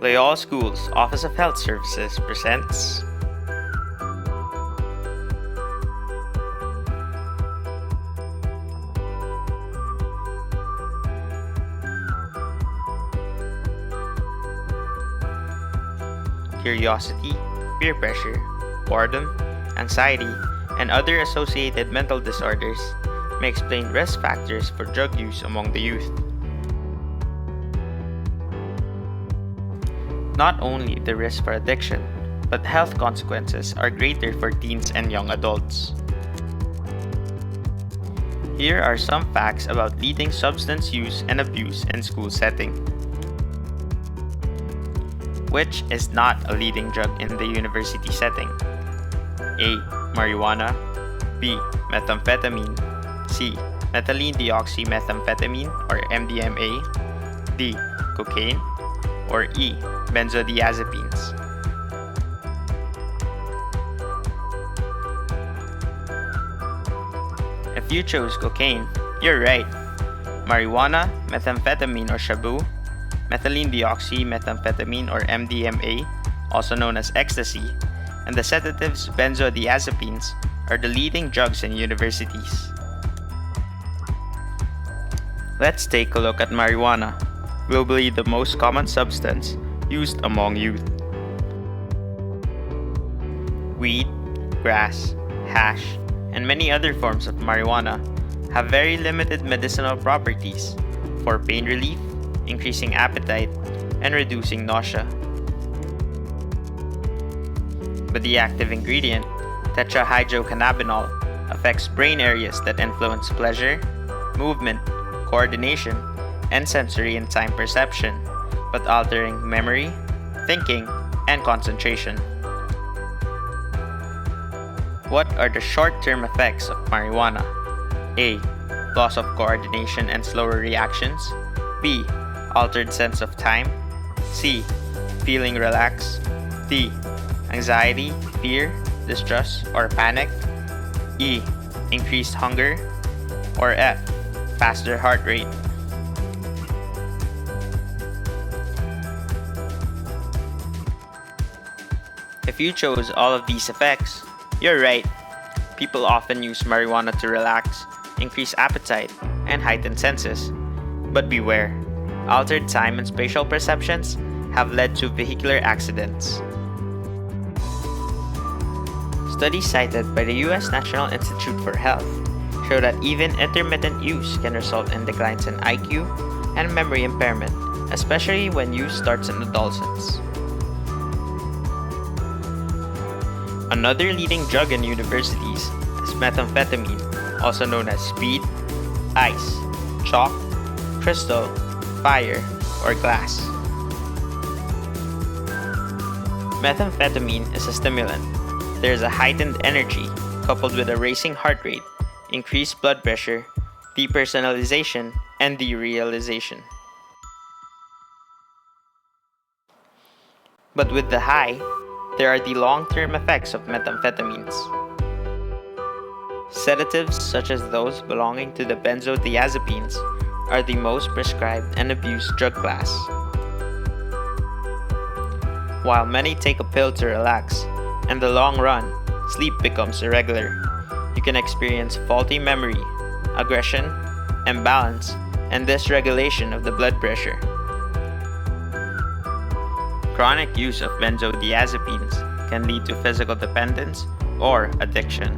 Loyola Schools Office of Health Services presents curiosity, peer pressure, boredom, anxiety, and other associated mental disorders may explain risk factors for drug use among the youth. Not only the risk for addiction, but health consequences are greater for teens and young adults. Here are some facts about leading substance use and abuse in school setting. Which is not a leading drug in the university setting? A. Marijuana. B. Methamphetamine. C. Methylene deoxymethamphetamine or MDMA. D. Cocaine. Or E. Benzodiazepines. If you chose cocaine, you're right. Marijuana, methamphetamine or shabu, methylene deoxymethamphetamine or MDMA, also known as ecstasy, and the sedatives benzodiazepines are the leading drugs in universities. Let's take a look at marijuana, globally the most common substance used among youth. Weed, grass, hash, and many other forms of marijuana have very limited medicinal properties for pain relief, increasing appetite, and reducing nausea. But the active ingredient, tetrahydrocannabinol, affects brain areas that influence pleasure, movement, coordination, and sensory and time perception, but altering memory, thinking, and concentration. What are the short-term effects of marijuana? A. Loss of coordination and slower reactions. B. Altered sense of time. C. Feeling relaxed. D. Anxiety, fear, distrust, or panic. E. Increased hunger. Or F. Faster heart rate. If you chose all of these effects, you're right. People often use marijuana to relax, increase appetite, and heighten senses. But beware, altered time and spatial perceptions have led to vehicular accidents. Studies cited by the U.S. National Institute for Health show that even intermittent use can result in declines in IQ and memory impairment, especially when use starts in adolescence. Another leading drug in universities is methamphetamine, also known as speed, ice, chalk, crystal, fire, or glass. Methamphetamine is a stimulant. There is a heightened energy coupled with a racing heart rate, increased blood pressure, depersonalization, and derealization. But with the high, there are the long-term effects of methamphetamines. Sedatives such as those belonging to the benzodiazepines are the most prescribed and abused drug class. While many take a pill to relax, in the long run, sleep becomes irregular. You can experience faulty memory, aggression, imbalance, and dysregulation of the blood pressure. Chronic use of benzodiazepines can lead to physical dependence or addiction.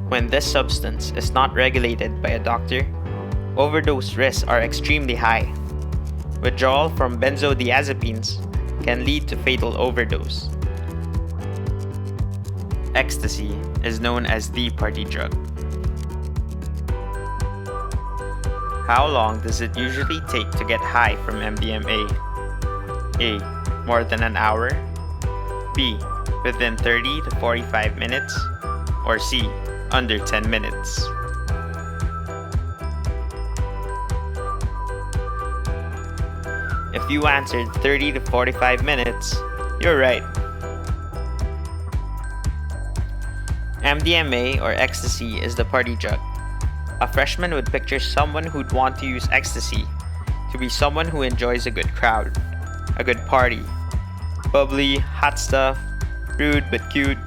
When this substance is not regulated by a doctor, overdose risks are extremely high. Withdrawal from benzodiazepines can lead to fatal overdose. Ecstasy is known as the party drug. How long does it usually take to get high from MDMA? A. More than an hour. B. Within 30 to 45 minutes. Or C. Under 10 minutes. If you answered 30 to 45 minutes, you're right. MDMA or ecstasy is the party drug. A freshman would picture someone who'd want to use ecstasy to be someone who enjoys a good crowd, a good party. Bubbly, hot stuff, rude but cute.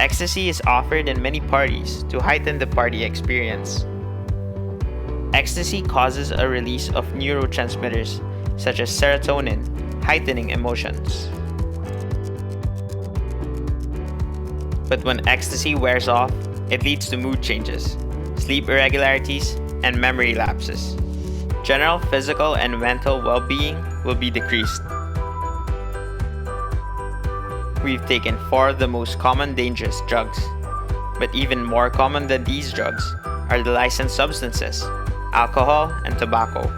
Ecstasy is offered in many parties to heighten the party experience. Ecstasy causes a release of neurotransmitters such as serotonin, heightening emotions. But when ecstasy wears off, it leads to mood changes, sleep irregularities, and memory lapses. General physical and mental well-being will be decreased. We've taken 4 of the most common dangerous drugs, but even more common than these drugs are the licensed substances, alcohol and tobacco.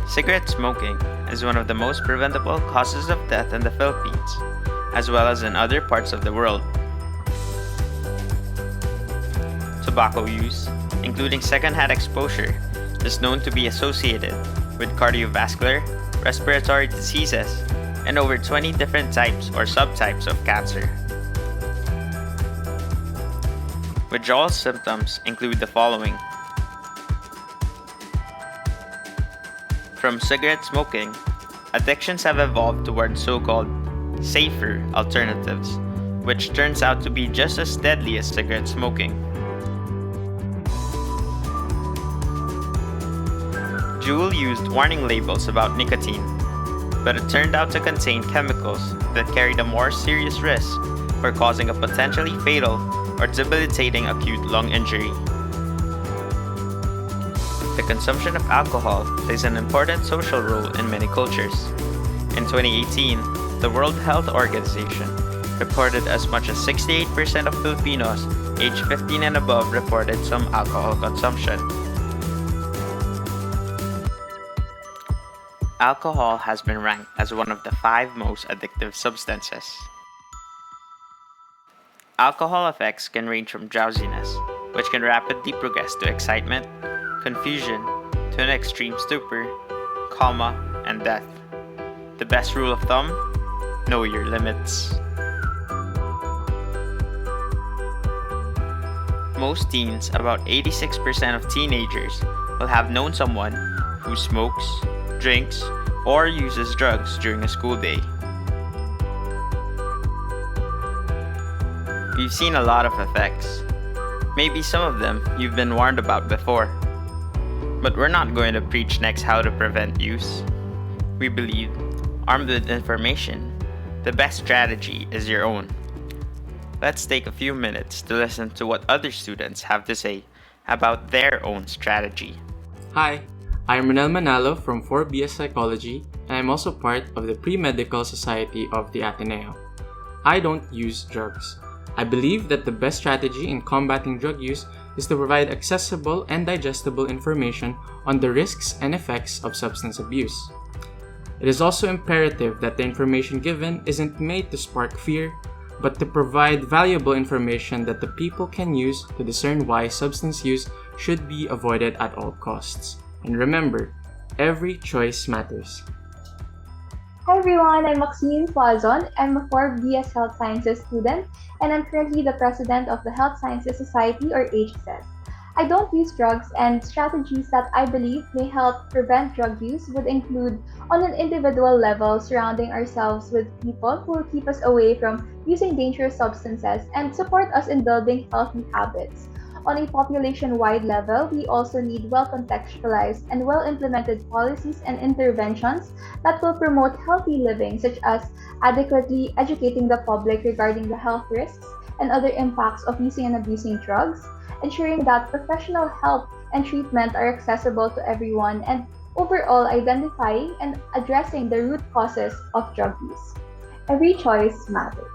Cigarette smoking is one of the most preventable causes of death in the Philippines, as well as in other parts of the world. Tobacco use, including secondhand exposure, is known to be associated with cardiovascular, respiratory diseases, and over 20 different types or subtypes of cancer. Withdrawal symptoms include the following. From cigarette smoking, addictions have evolved toward so-called safer alternatives, which turns out to be just as deadly as cigarette smoking. Juul used warning labels about nicotine, but it turned out to contain chemicals that carried a more serious risk for causing a potentially fatal or debilitating acute lung injury. The consumption of alcohol plays an important social role in many cultures. In 2018, the World Health Organization reported as much as 68% of Filipinos aged 15 and above reported some alcohol consumption. Alcohol has been ranked as one of the 5 most addictive substances. Alcohol effects can range from drowsiness, which can rapidly progress to excitement, confusion, to an extreme stupor, coma, and death. The best rule of thumb? Know your limits. Most teens, about 86% of teenagers, will have known someone who smokes, drinks, or uses drugs during a school day. We've seen a lot of effects. Maybe some of them you've been warned about before. But we're not going to preach next how to prevent use. We believe, armed with information, the best strategy is your own. Let's take a few minutes to listen to what other students have to say about their own strategy. Hi, I'm Renel Manalo from 4BS Psychology, and I'm also part of the Pre-Medical Society of the Ateneo. I don't use drugs. I believe that the best strategy in combating drug use is to provide accessible and digestible information on the risks and effects of substance abuse. It is also imperative that the information given isn't made to spark fear, but to provide valuable information that the people can use to discern why substance use should be avoided at all costs. And remember, every choice matters. Hi everyone, I'm Maxine Poazon. I'm a 4BS Health Sciences student, and I'm currently the president of the Health Sciences Society, or HSS. I don't use drugs, and strategies that I believe may help prevent drug use would include, on an individual level, surrounding ourselves with people who will keep us away from using dangerous substances and support us in building healthy habits. On a population-wide level, we also need well-contextualized and well-implemented policies and interventions that will promote healthy living, such as adequately educating the public regarding the health risks and other impacts of using and abusing drugs, ensuring that professional help and treatment are accessible to everyone, and overall identifying and addressing the root causes of drug use. Every choice matters.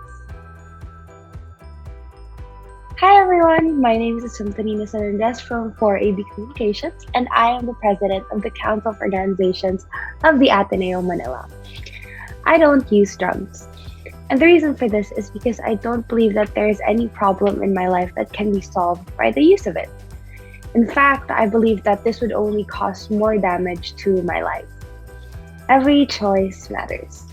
Hi everyone, my name is Antonina Sanandez from 4AB Communications, and I am the president of the Council of Organizations of the Ateneo Manila. I don't use drugs, and the reason for this is because I don't believe that there is any problem in my life that can be solved by the use of it. In fact, I believe that this would only cause more damage to my life. Every choice matters.